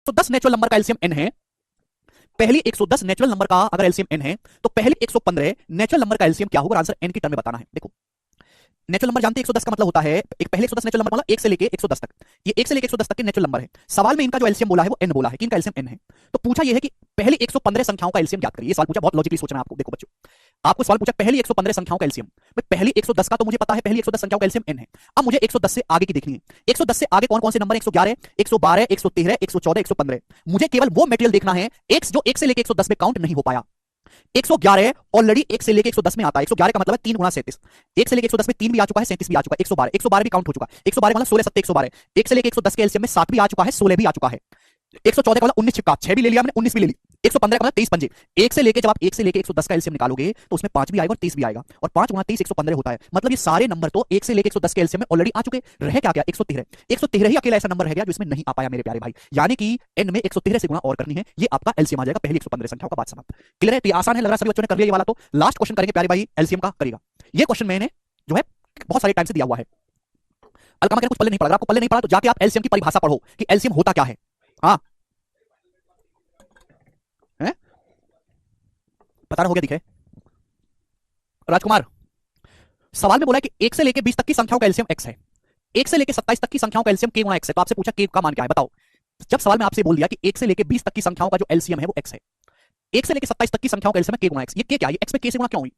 110 natural number का LCM n है, पहली 110 नेचुरल नंबर का अगर एलसीएम n है तो पहली 115 नेचुरल नंबर का एलसीएम क्या होगा, आंसर n की टर्म में बताना है। देखो नेचुरल नंबर जानते हैं 110 का मतलब होता है एक पहले 110 नेचुरल नंबर मतलब 1 से लेके 110 तक, ये 1 से लेके 110 तक के नेचुरल नंबर है। सवाल में इनका जो एलसीएम बोला है वो n बोला है कि इनका एलसीएम n है, तो पूछा ये है कि पहली 115 संख्याओं का एलसीएम ज्ञात करिए। ये सवाल पूछा, बहुत लॉजिकली सोचना है आपको। देखो बच्चों, आपको सवाल पूछा पहली 115 संख्याओं का एलसीएम, पहली 110 का तो मुझे पता है, पहली 110 संख्याओं का एलसीएम n है। अब मुझे 110 से आगे की देखनी है। 110 से आगे कौन कौन से नंबर है, 111, 112, 113, 114, 115। मुझे केवल वो मटेरियल देखना है x जो 1 से लेके 110 में काउंट नहीं हो पाया। 111 ऑलरेडी 1 से लेके 110 में आता है। 111 का मतलब है 3 गुना 37, 1 से लेके 110 में 3 भी आ चुका है, 37 भी आ चुका है, 112, 112 भी काउंट हो चुका है। 112 मतलब 16 7 112, 1 से लेके 110 के एलसीएम में 7 भी आ चुका है, 16 भी आ चुका है। 114 का मतलब 19 छिक्का 6 भी ले लिया हमने, 19 भी ले ली। 115 का मतलब 23 पंजे, 1 से लेके जब आप 1 से लेके 110 का एलसीएम निकालोगे तो उसमें 5 भी आएगा और 30 भी आएगा, और 5 गुना 30 115 होता है। मतलब ये सारे नंबर तो 1 से लेके 110 के एलसीएम में ऑलरेडी आ चुके। रह क्या गया, 113। 113 ही अकेला ऐसा नंबर रह गया जो इसमें नहीं आ पाया मेरे प्यारे भाई, यानी कि n में 113 से गुणा और करनी है, ये आपका एलसीएम आ जाएगा पहली 115 संख्याओं का। बात समाप्त। क्लियर है? तो ये आसान है, लग रहा है सभी बच्चों ने कर लिया ये वाला। तो लास्ट क्वेश्चन करेंगे प्यारे भाई, एलसीएम का करेगा। ये क्वेश्चन मैंने जो है बहुत सारे टाइम से दिया हुआ है, अलकामा के कुछ पल्ले नहीं पड़ा। अगर आपको पल्ले नहीं पड़ा तो जाके आप एलसीएम की परिभाषा पढ़ो कि एलसीएम होता क्या है। हाँ पता ना हो गया, दिखे राजकुमार। सवाल में बोला है कि 1 से लेके 20 तक की संख्याओं का एलसीएम x है, 1 से लेके 27 तक की संख्याओं का एलसीएम k गुणा x है। तो आपसे पूछा k का मान क्या है, बताओ। जब सवाल में आपसे बोल दिया कि 1 से लेके 20 तक की संख्याओं का जो एलसीएम है वो x है, 1 से लेके 27 तक की संख्याओं का एलसीएम है k गुणा x। ये k क्या है, ये x में k से गुणा क्यों हुई?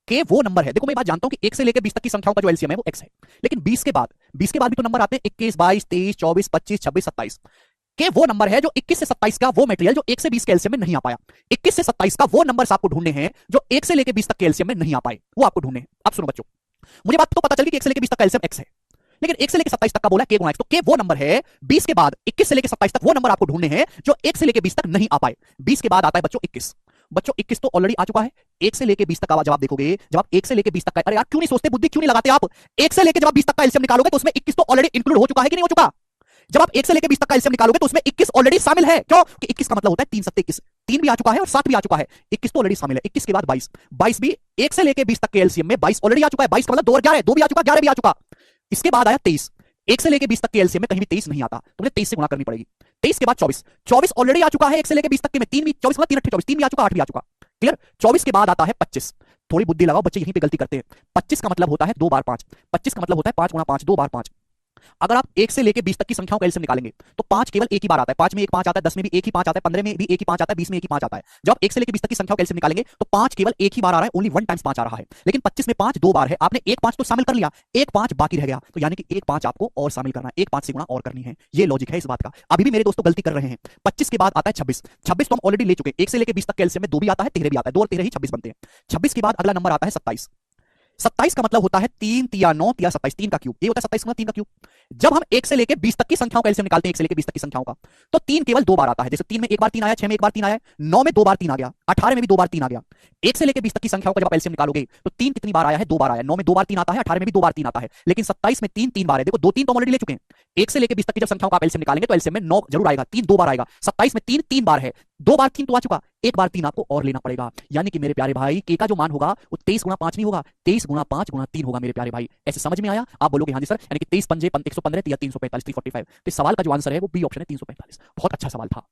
k वो नंबर है, देखो मैं बात जानता हूं कि 1 से लेके 20 तक की संख्याओं का जो एलसीएम है वो x है, लेकिन 20 के बाद भी तो नंबर आते हैं, 21 22 23 24 25 26 27। के वो नंबर है जो 21 से 27 का वो मटेरियल जो 1 से 20 के एलसीएम में नहीं आ पाया। 21 से 27 का वो नंबर्स आपको ढूंढने हैं जो 1 से लेके 20 तक के एलसीएम में नहीं आ पाए, वो आपको ढूंढने हैं। अब सुनो बच्चों, मुझे बात तो पता चल गई कि 1 से लेके 20 तक का एलसीएम x है, लेकिन 1 से लेके 27 तक का बोला k गुणा x, तो k वो नंबर है 20 के बाद 21 से लेके 27 तक वो नंबर आपको ढूंढने हैं जो 1 से लेके 20 तक नहीं आ पाए। 20 के बाद आता है बच्चों 21। बच्चों 21 तो ऑलरेडी आ चुका है। 1 से लेके 20 तक का जवाब देखोगे, जब आप 1 से लेके 20 तक का, अरे यार क्यों नहीं सोचते, बुद्धि क्यों नहीं लगाते आप? 1 से लेके जब आप 20 तक का एलसीएम निकालोगे तो उसमें 21 तो ऑलरेडी इंक्लूड हो चुका है कि नहीं हो चुका? जब आप 1 से लेके 20 तक का एलसीएम निकालोगे तो उसमें 21 ऑलरेडी शामिल है। क्यों? कि 21 का मतलब होता है 3 7 21, 3 भी आ चुका है और 7 भी आ चुका है, 21 तो ऑलरेडी शामिल है। 21 के बाद 22, 22 भी 1 से लेके 20 तक के एलसीएम में 22 ऑलरेडी आ चुका है। 22 का मतलब 2 और 11, 2 भी आ चुका, 11 भी आ चुका। इसके बाद आया 23। 1 से लेके 20 तक के एलसीएम में कहीं भी 23 नहीं आता, तो मुझे 23 से गुणा करनी पड़ेगी। 23 के बाद 24, 24 ऑलरेडी आ चुका है 1 से लेके 20 तक के में, 3 भी 24 मतलब 3 8 24, 3 भी आ चुका, 8 भी आ चुका। क्लियर? 24 के बाद आता है 25। थोड़ी बुद्धि लगाओ बच्चे, यहीं पे गलती करते हैं। 25 का मतलब होता है 2 बार 5, 25 का मतलब होता है 5 गुणा 5, 2 बार 5। अगर आप 1 से लेके 20 तक की संख्याओं का एलसीएम निकालेंगे तो 5 केवल एक ही बार आता है। 5 में एक 5 आता है, 10 में भी एक ही 5 आता है, 15 में भी एक ही 5 आता है, 20 में एक ही 5 आता है। जब आप 1 से लेके 20 तक की संख्याओं का एलसीएम निकालेंगे तो 5 केवल एक ही बार आ रहा है, ओनली 1 टाइम्स 5 आ रहा है। लेकिन 25 में 5 2 बार है, आपने एक 5 तो शामिल कर लिया, एक 5 बाकी रह गया, तो यानी कि एक 5 आपको और शामिल करना है, एक 5 से गुणा और करनी है। ये लॉजिक है इस बात का। अभी भी मेरे दोस्तों गलती कर रहे हैं। 25 के बाद आता है 26, 26 तो हम ऑलरेडी ले चुके हैं। 1 से लेके 20 तक के एलसीएम में 2 भी आता है, 13 भी आता है, 2 और 13 ही 26 बनते हैं। 26 के बाद अगला नंबर आता है 27। 27 का मतलब होता है 3 तिया 9 तिया 27, 3 का क्यूब, ये होता है 27 का 3 का क्यूब। जब हम 1 से लेके 20 तक की संख्याओं का एलसीएम निकालते हैं, 1 से लेके 20 तक की संख्याओं का, तो 3 केवल 2 बार आता है। जैसे 3 में एक बार 3 आया, 6 में एक बार 3 आया, 9 में 2 बार 3 आ गया, 18 में भी 2 बार 3 आ गया। 1 से लेके 20 तक की संख्याओं का जब आप एलसीएम निकालोगे तो 3 कितनी बार आया है, 2 बार आया। 9 में 2 बार 3 आता है, 18 में भी 2 बार 3 आता है, लेकिन 27 में 3 3 बार है। देखो 2 3 तो ऑलरेडी ले चुके हैं। 1 से लेके 20 तक की जब संख्याओं का आप एलसीएम निकालेंगे तो एलसीएम में 9 जरूर आएगा, 3 2 बार आएगा। 27 में 3 3 बार है, 2 बार 3 तो आ चुका, एक बार 3 आपको और लेना पड़ेगा। यानी कि मेरे प्यारे भाई के का जो मान होगा वो 23 गुणा 5 नहीं होगा, 23 गुणा 5 गुणा 3 होगा मेरे प्यारे भाई। ऐसे समझ में आया? आप बोलोगे हाँ जी सर, यानी कि 23 पंजे 115 या 345 345। तो सवाल का जो आंसर है वो बी ऑप्शन है, 345। बहुत अच्छा सवाल था।